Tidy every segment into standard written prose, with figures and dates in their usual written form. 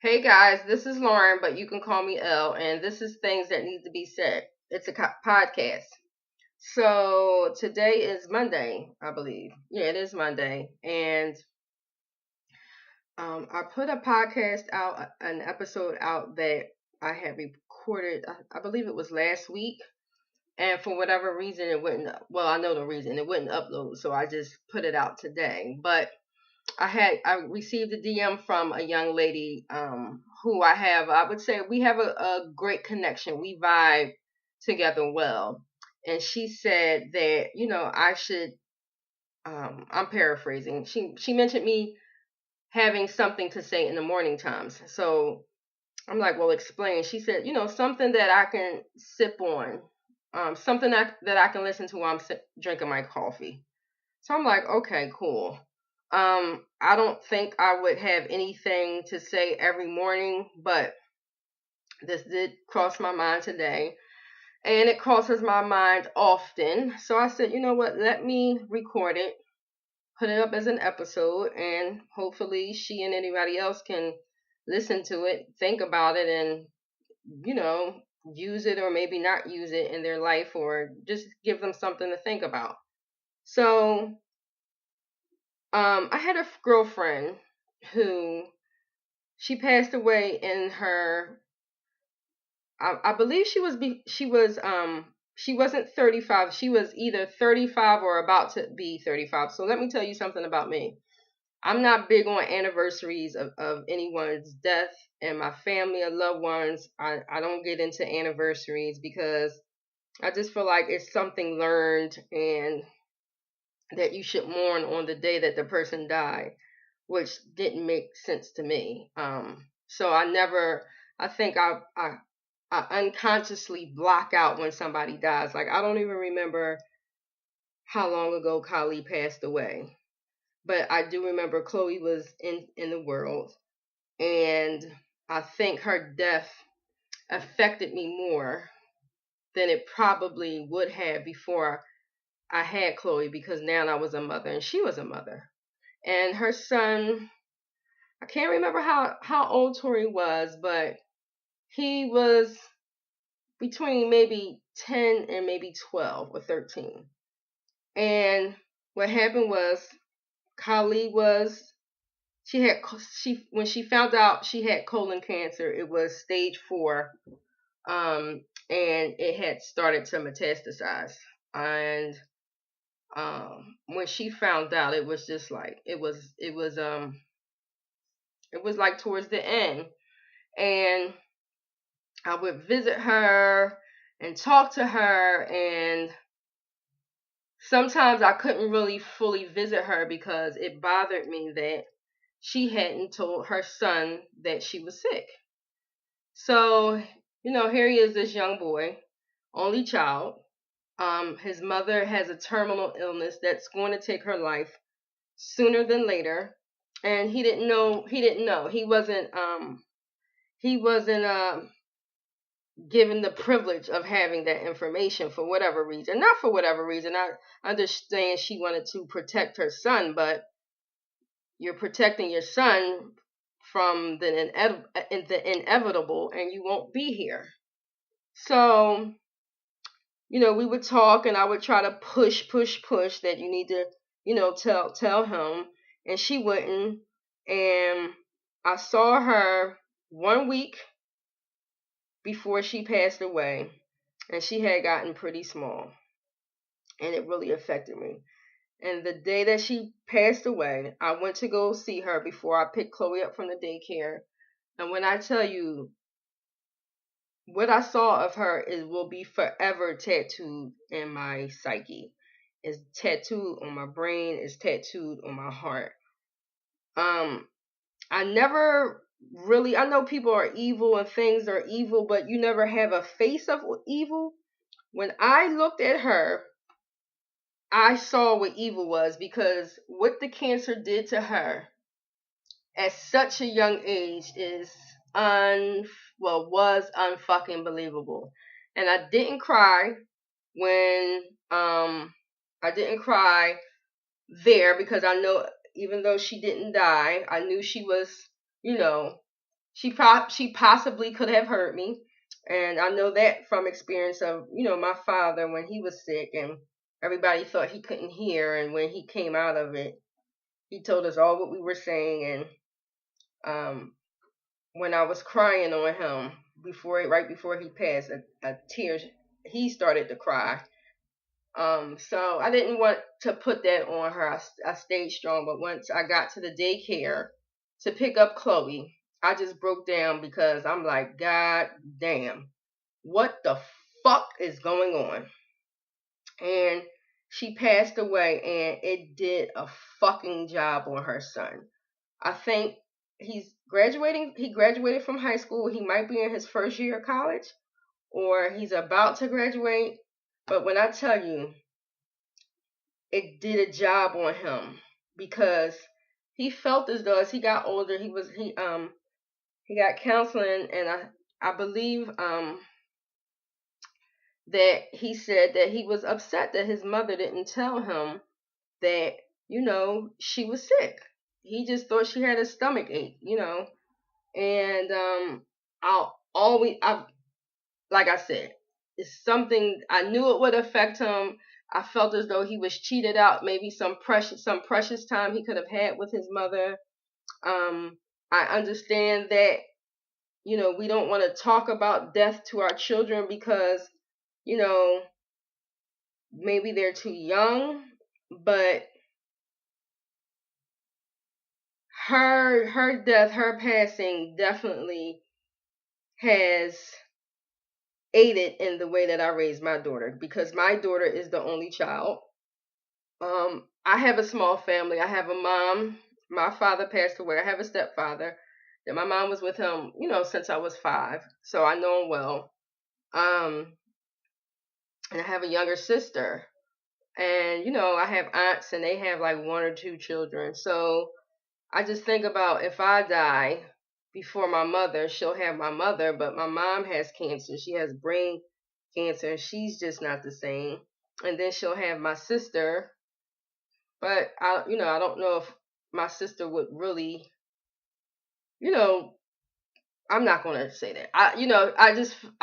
Hey guys, this is Lauren, but you can call me Elle, and this is Things That Need to Be Said. It's a podcast. So today is Monday, I believe. Yeah, it is Monday. And I put a podcast out, an episode out that I had recorded, I believe it was last week. And for whatever reason, it wouldn't, well, I know the reason, it wouldn't upload. So I just put it out today. But I received a DM from a young lady who I would say we have a great connection. We vibe together well. And she said that, I should I'm paraphrasing. She mentioned me having something to say in the morning times. So I'm like, well, explain. She said, something that I can sip on. Something that I can listen to while drinking my coffee. So I'm like, okay, cool. I don't think I would have anything to say every morning, but this did cross my mind today. And it crosses my mind often. So I said, you know what? Let me record it, put it up as an episode, and hopefully she and anybody else can listen to it, think about it, and, you know, use it or maybe not use it in their life or just give them something to think about. So I had a girlfriend who she passed away in her. I believe she wasn't 35. She was either 35 or about to be 35. So let me tell you something about me. I'm not big on anniversaries of anyone's death and my family or loved ones. I don't get into anniversaries because I just feel like it's something learned and that you should mourn on the day that the person died, which didn't make sense to me. So I think I unconsciously block out when somebody dies. Like I don't even remember how long ago Kali passed away, but I do remember Chloe was in the world, and I think her death affected me more than it probably would have before I had Chloe because now I was a mother and she was a mother. And her son, I can't remember how old Tori was, but he was between maybe 10 and maybe 12 or 13. And what happened was Kali was she had she when she found out she had colon cancer, it was stage 4, and it had started to metastasize. And when she found out, it was just like it was like towards the end. And I would visit her and talk to her, and sometimes I couldn't really fully visit her because it bothered me that she hadn't told her son that she was sick. So, here he is, this young boy, only child. His mother has a terminal illness that's going to take her life sooner than later, and he didn't know. He didn't know. He wasn't given the privilege of having that information for whatever reason. Not for whatever reason. I understand she wanted to protect her son, but you're protecting your son from the inevitable, and you won't be here. So, we would talk, and I would try to push that you need to, tell him, and she wouldn't. And I saw her 1 week before she passed away, and she had gotten pretty small, and it really affected me. And the day that she passed away, I went to go see her before I picked Chloe up from the daycare. And when I tell you what I saw of her is will be forever tattooed in my psyche. It's tattooed on my brain, it's tattooed on my heart. Um, I never really I know people are evil and things are evil, but you never have a face of evil. When I looked at her, I saw what evil was because what the cancer did to her at such a young age is was unfucking believable. And I didn't cry when I didn't cry there because I know even though she didn't die, I knew she was, you know, She possibly could have hurt me, and I know that from experience of my father when he was sick and everybody thought he couldn't hear, and when he came out of it, he told us all what we were saying, and when I was crying on him right before he passed, a tear, he started to cry. So I didn't want to put that on her. I stayed strong, but once I got to the daycare to pick up Chloe, I just broke down because I'm like, God damn, what the fuck is going on? And she passed away, and it did a fucking job on her son. I think he's graduating. He graduated from high school. He might be in his first year of college, or he's about to graduate. But when I tell you, it did a job on him because he felt as though as he got older, he got counseling, and I believe that he said that he was upset that his mother didn't tell him that she was sick. He just thought she had a stomach ache. And I like I said, it's something I knew it would affect him. I felt as though he was cheated out, maybe some precious time he could have had with his mother. I understand that we don't want to talk about death to our children because you know maybe they're too young, but her death, her passing definitely has aided in the way that I raised my daughter, because my daughter is the only child. I have a small family. I have a mom. My father passed away. I have a stepfather. That my mom was with him, since I was 5, so I know him well. And I have a younger sister, and I have aunts, and they have like 1 or 2 children. So I just think about if I die before my mother, she'll have my mother, but my mom has cancer. She has brain cancer, and she's just not the same. And then she'll have my sister, but I don't know if my sister would really, you know, I'm not going to say that. I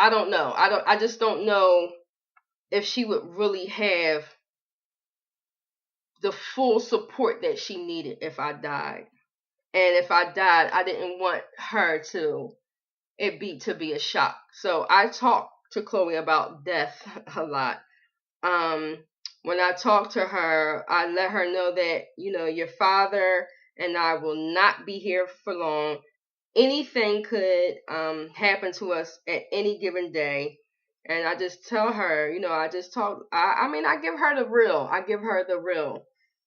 don't know. I just don't know if she would really have the full support that she needed if I died. And if I died, I didn't want her to be a shock. So I talk to Chloe about death a lot. Um, when I talk to her, I let her know that, your father and I will not be here for long. Anything could happen to us at any given day. And I just tell her, I just talk, I mean, I give her the real. I give her the real.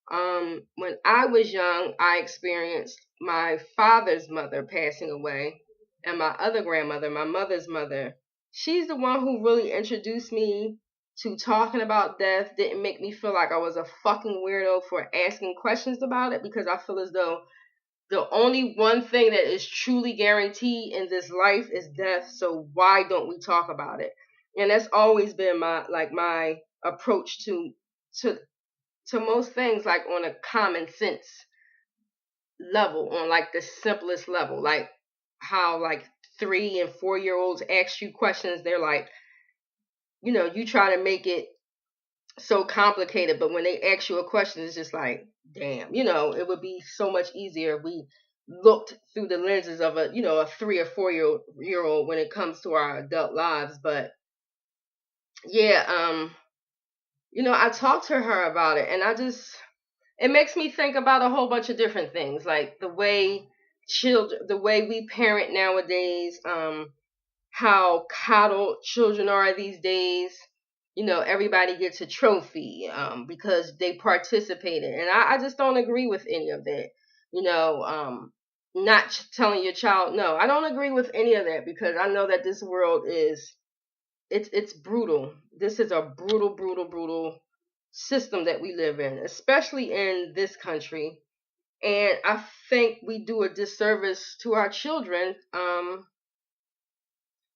When I was young, I experienced my father's mother passing away, and my other grandmother, my mother's mother. She's the one who really introduced me to talking about death. Didn't make me feel like I was a fucking weirdo for asking questions about it, because I feel as though the only one thing that is truly guaranteed in this life is death. So why don't we talk about it? And that's always been my approach to to most things, like on a common sense level, on like the simplest level, like how like 3 and 4 year olds ask you questions. They're like, you try to make it so complicated, but when they ask you a question, it's just like, damn, it would be so much easier if we looked through the lenses of a 3 or 4 year old when it comes to our adult lives. But yeah, I talked to her about it, and it makes me think about a whole bunch of different things, like the way we parent nowadays, how coddled children are these days. Everybody gets a trophy because they participated, and I just don't agree with any of that. Not telling your child no. I don't agree with any of that, because I know that this world it's brutal. This is a brutal, brutal, brutal system that we live in, especially in this country. And I think we do a disservice to our children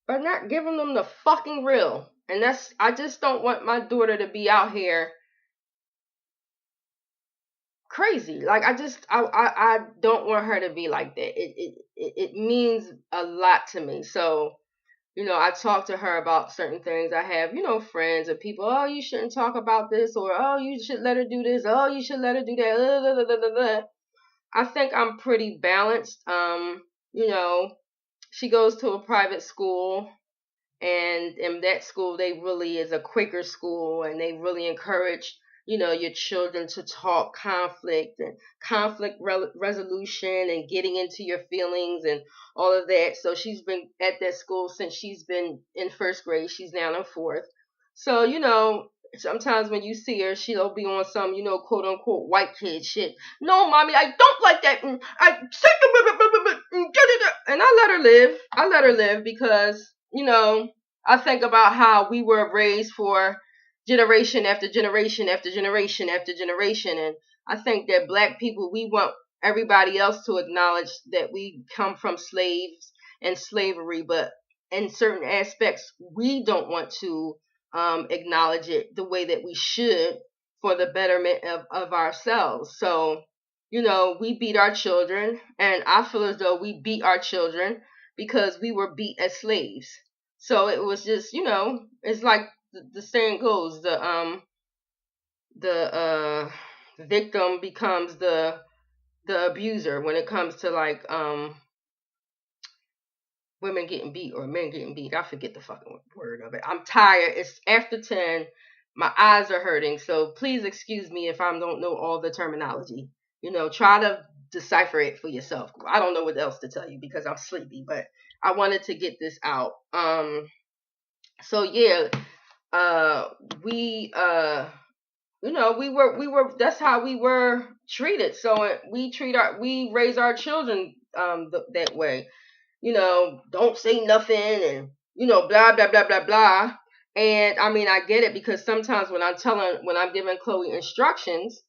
by not giving them the fucking real. And I just don't want my daughter to be out here crazy. Like I don't want her to be like that. It means a lot to me. So, I talk to her about certain things. I have, friends and people, oh, you shouldn't talk about this, or oh, you should let her do this, oh, you should let her do that. I think I'm pretty balanced. You know, she goes to a private school, and in that school they really is a Quaker school, and they really encourage your children to talk conflict and resolution and getting into your feelings and all of that. So she's been at that school since she's been in first grade. She's now in fourth. So sometimes when you see her, she'll be on some quote unquote white kid shit. No, mommy, I don't like that. And I let her live. I let her live because I think about how we were raised for generation after generation after generation after generation. And I think that black people, we want everybody else to acknowledge that we come from slaves and slavery, but in certain aspects, we don't want to acknowledge it the way that we should for the betterment of ourselves. So, we beat our children, and I feel as though we beat our children because we were beat as slaves. So it was just, it's like the saying goes, the victim becomes the abuser when it comes to like women getting beat or men getting beat. I forget the fucking word of it. I'm tired. It's after 10. My eyes are hurting. So please excuse me if I don't know all the terminology. Try to decipher it for yourself. I don't know what else to tell you because I'm sleepy, but I wanted to get this out. So yeah, uh we we were that's how we were treated. So we raise our children that way. Don't say nothing, and blah blah blah blah blah. And I mean, I get it because sometimes when I'm giving Chloe instructions,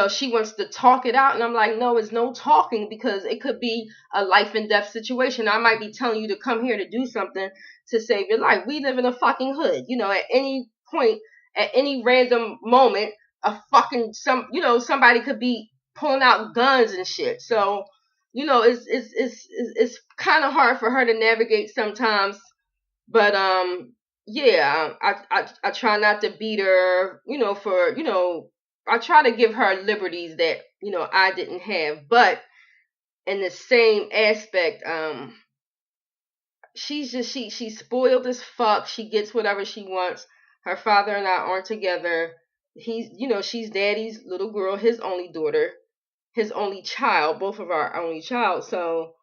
she wants to talk it out, and I'm like, no, it's no talking because it could be a life and death situation. I might be telling you to come here to do something to save your life. We live in a fucking hood. At any point, at any random moment, somebody could be pulling out guns and shit. So, it's kind of hard for her to navigate sometimes. But yeah, I try not to beat her, for I try to give her liberties that I didn't have. But in the same aspect, she's spoiled as fuck. She gets whatever she wants. Her father and I aren't together. She's daddy's little girl, his only daughter, his only child, both of our only child. So,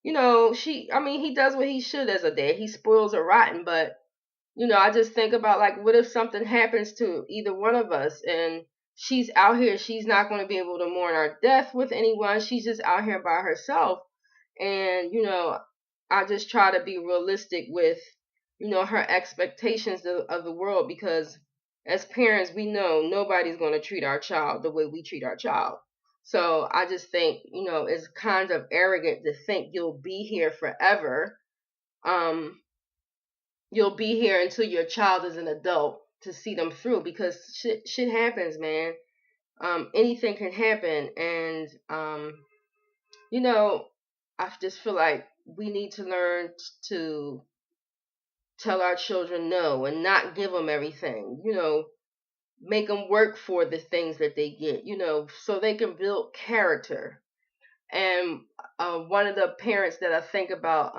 he does what he should as a dad. He spoils her rotten, but I just think about like, what if something happens to either one of us and she's out here, she's not going to be able to mourn our death with anyone. She's just out here by herself. And, I just try to be realistic with, her expectations of the world because as parents, we know nobody's going to treat our child the way we treat our child. So I just think, it's kind of arrogant to think you'll be here forever. You'll be here until your child is an adult to see them through because shit happens, man. Anything can happen, and I just feel like we need to learn to tell our children no and not give them everything. Make them work for the things that they get. So they can build character. And one of the parents that I think about,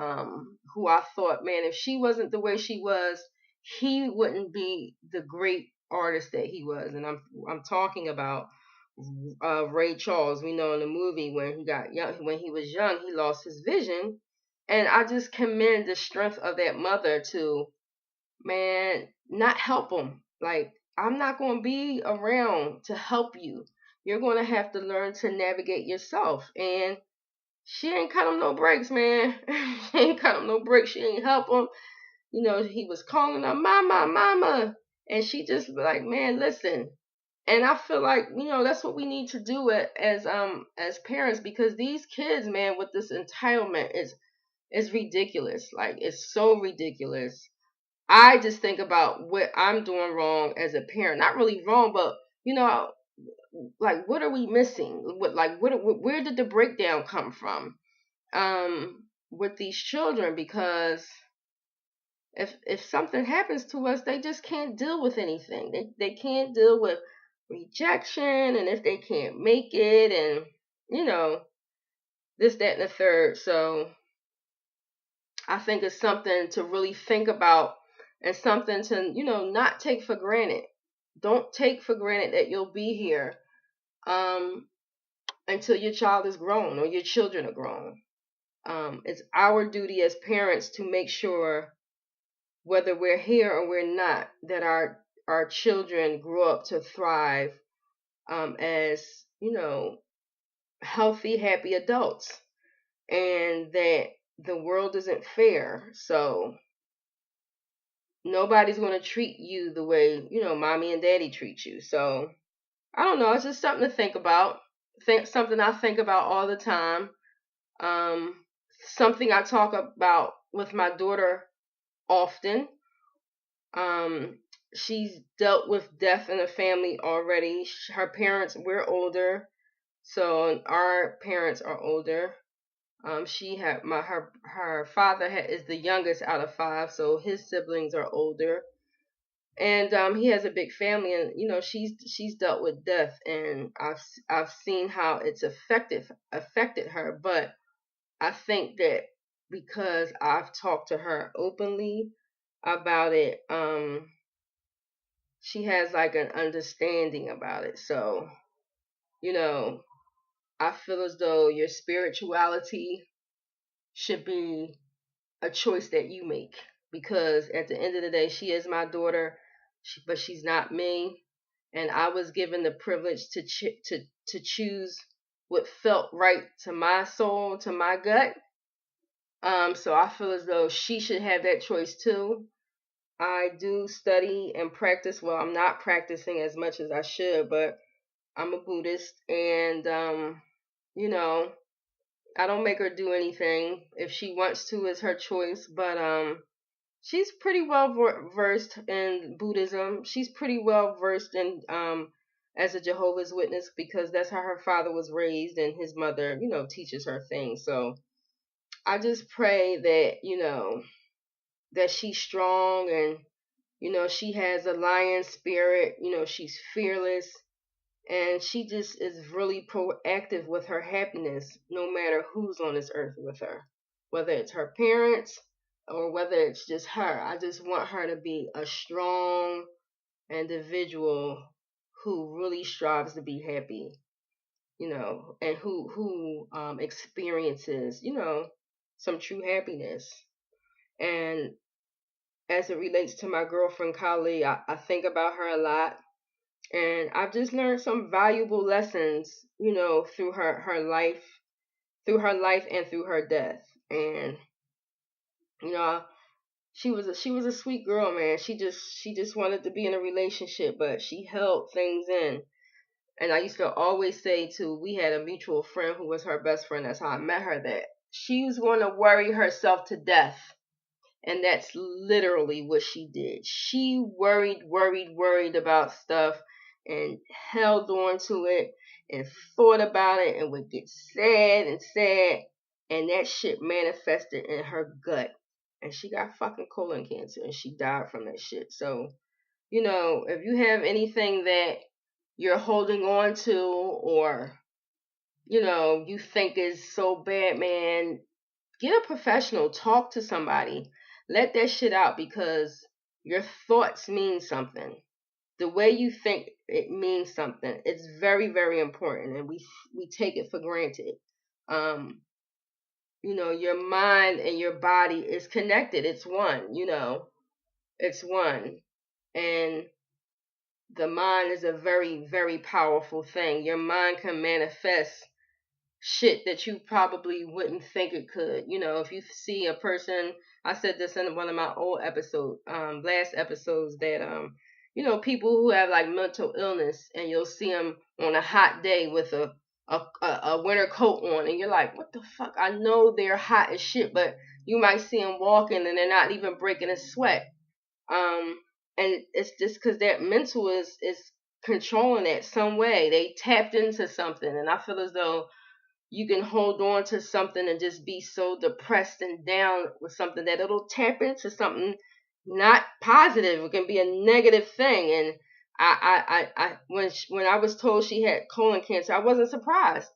who I thought, man, if she wasn't the way she was, he wouldn't be the great artist that he was. And I'm talking about Ray Charles. We know in the movie when he got young, when he was young, he lost his vision, and I just commend the strength of that mother to, man, not help him. Like, I'm not going to be around to help you. You're going to have to learn to navigate yourself. And she ain't cut him no breaks, man. She ain't cut him no breaks. She ain't help him. He was calling her mama, mama. And she just like, man, listen. And I feel like, that's what we need to do as parents, because these kids, man, with this entitlement is ridiculous. Like, it's so ridiculous. I just think about what I'm doing wrong as a parent. Not really wrong, but like what are we missing? Where did the breakdown come from? With these children, because if something happens to us, they just can't deal with anything. They can't deal with rejection, and if they can't make it, and you know, this, that, and the third. So I think it's something to really think about, and something to, not take for granted. Don't take for granted that you'll be here um, until your child is grown or your children are grown. It's our duty as parents to make sure, whether we're here or we're not, that our children grow up to thrive as, healthy, happy adults, and that the world isn't fair. So nobody's going to treat you the way, mommy and daddy treat you. So I don't know. It's just something to think about. Something I think about all the time. Um, Something I talk about with my daughter often. Um, she's dealt with death in the family already. Her parents, we're older, so our parents are older. She had her father is the youngest out of five, so his siblings are older, and he has a big family, and she's dealt with death, and I've seen how it's affected her, but I think that because I've talked to her openly about it, she has like an understanding about it. So, you know, I feel as though your spirituality should be a choice that you make, because at the end of the day, she is my daughter, but she's not me, and I was given the privilege to choose what felt right to my soul, to my gut. So I feel as though she should have that choice too. I do study and practice. Well, I'm not practicing as much as I should, but I'm a Buddhist, and you know, I don't make her do anything. If she wants to, it's her choice. But she's pretty well versed in Buddhism. She's pretty well versed in as a Jehovah's Witness, because that's how her father was raised, and his mother, teaches her things. So I just pray that that she's strong, and she has a lion spirit. She's fearless, and she just is really proactive with her happiness, no matter who's on this earth with her, whether it's her parents or whether it's just her. I just want her to be a strong individual who really strives to be happy, and who experiences, some true happiness. And as it relates to my girlfriend Kali, I think about her a lot, and I've just learned some valuable lessons, through her life and through her death. And you know, she was a sweet girl, man. She just wanted to be in a relationship, but she held things in. And I used to always say to, we had a mutual friend who was her best friend. That's how I met her. That she was going to worry herself to death. And that's literally what she did. She worried about stuff, and held on to it, and thought about it, and would get sad and sad. And that shit manifested in her gut. And she got fucking colon cancer, and she died from that shit. So, if you have anything that you're holding on to, or, you think is so bad, man, get a professional, talk to somebody, let that shit out, because your thoughts mean something. The way you think, it means something. It's very, very important, and we take it for granted. Um, your mind and your body is connected. It's one. It's one, and the mind is a very, very powerful thing. Your mind can manifest shit that you probably wouldn't think it could. If you see a person, I said this in one of my old last episodes, that people who have like mental illness, and you'll see them on a hot day with a winter coat on, and you're like, what the fuck? I know they're hot as shit, but you might see them walking and they're not even breaking a sweat. And it's just because that mental is controlling it some way. They tapped into something, and I feel as though you can hold on to something and just be so depressed and down with something that it'll tap into something not positive. It can be a negative thing. And when I was told she had colon cancer, I wasn't surprised.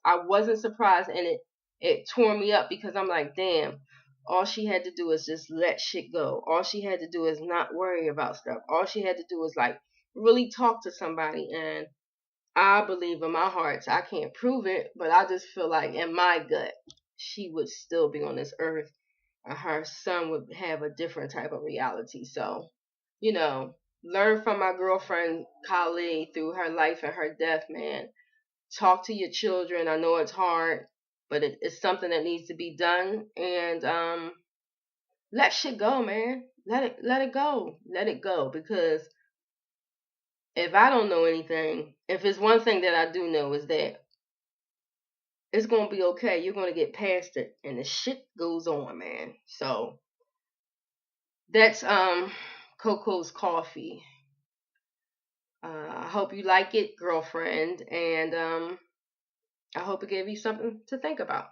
And it tore me up because I'm like, damn. All she had to do is just let shit go. All she had to do is not worry about stuff. All she had to do was like really talk to somebody. And I believe in my heart, I can't prove it, but I just feel like in my gut, she would still be on this earth and her son would have a different type of reality. So, you know, learn from my girlfriend, colleague, through her life and her death, man. Talk to your children. I know it's hard, but it's something that needs to be done. And let shit go, man. Let it go. Let it go. Because if I don't know anything, if it's one thing that I do know is that it's gonna be okay. You're gonna get past it, and the shit goes on, man. So that's KoKo's coffee. I hope you like it, girlfriend, and I hope it gave you something to think about.